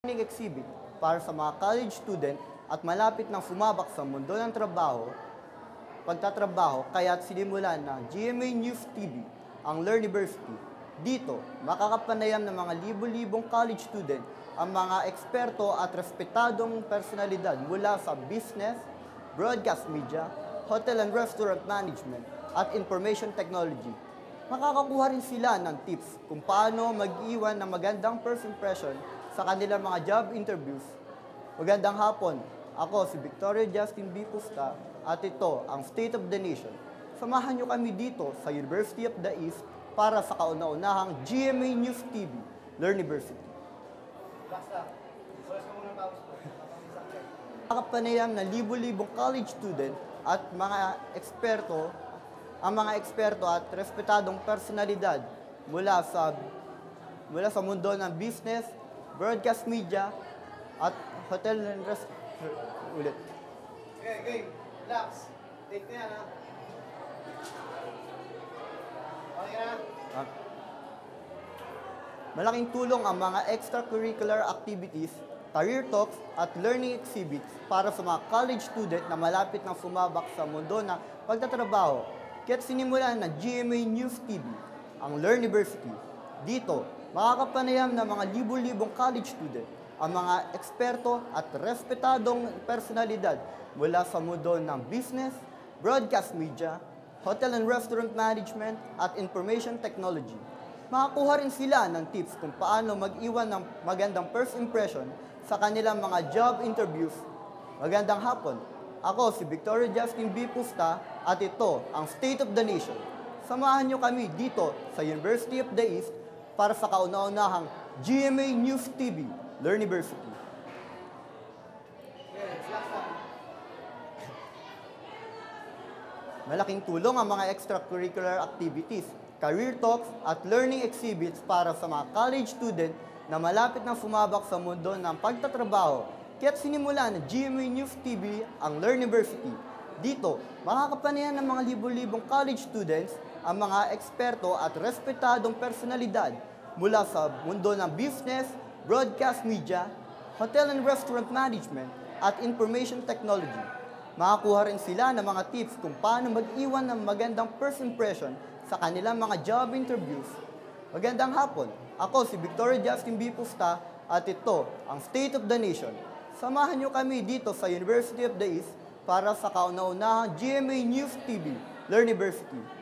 Learning exhibit para sa mga college student at malapit nang sumabak sa mundo ng pagtatrabaho, kaya't sinimulan ng GMA News TV ang Learniversity. Dito, makakapanayam ng mga libo-libong college student ang mga eksperto at respetadong personalidad mula sa business, broadcast media, hotel and restaurant management, at information technology. Makakakuha rin sila ng tips kung paano mag-iwan ng magandang first impression sa kanilang mga job interviews. Magandang hapon, ako si Victoria Justin B. Pusta at ito ang State of the Nation. Samahan niyo kami dito sa University of the East para sa kauna-unahang GMA News TV, Learniversity. Nakapanayam na libo-libong college student at ang mga eksperto at respetadong personalidad mula sa mundo ng business, broadcast media, at hotel and restaurant. Ulit. Okay, relax. Take na yan, ha? Okay na? Malaking tulong ang mga extracurricular activities, career talks, at learning exhibits para sa mga college student na malapit nang sumabak sa mundo ng pagtatrabaho. Kaya't sinimulan ng GMA News TV ang Learniversity. Dito, makakapanayam ng mga libo-libong college student ang mga eksperto at respetadong personalidad mula sa mundo ng business, broadcast media, hotel and restaurant management, at information technology. Makakuha rin sila ng tips kung paano mag-iwan ng magandang first impression sa kanilang mga job interviews. Magandang hapon. Ako si Victoria Justin B. Pusta at ito ang State of the Nation. Samahan niyo kami dito sa University of the East para sa kauna-unahang GMA News TV, Learniversity. Malaking tulong ang mga extracurricular activities, career talks, at learning exhibits para sa mga college student na malapit nang sumabak sa mundo ng pagtatrabaho. Kaya't sinimulan ng GMA News TV ang Learniversity. Dito, makakapanayan ng mga libo-libong college students ang mga eksperto at respetadong personalidad mula sa mundo ng business, broadcast media, hotel and restaurant management, at information technology. Makakuha rin sila ng mga tips kung paano mag-iwan ng magandang first impression sa kanilang mga job interviews. Magandang hapon, ako si Victoria Justin B. Pusta at ito ang State of the Nation. Samahan niyo kami dito sa University of the East para sa kauna-unahang GMA News TV, Learniversity.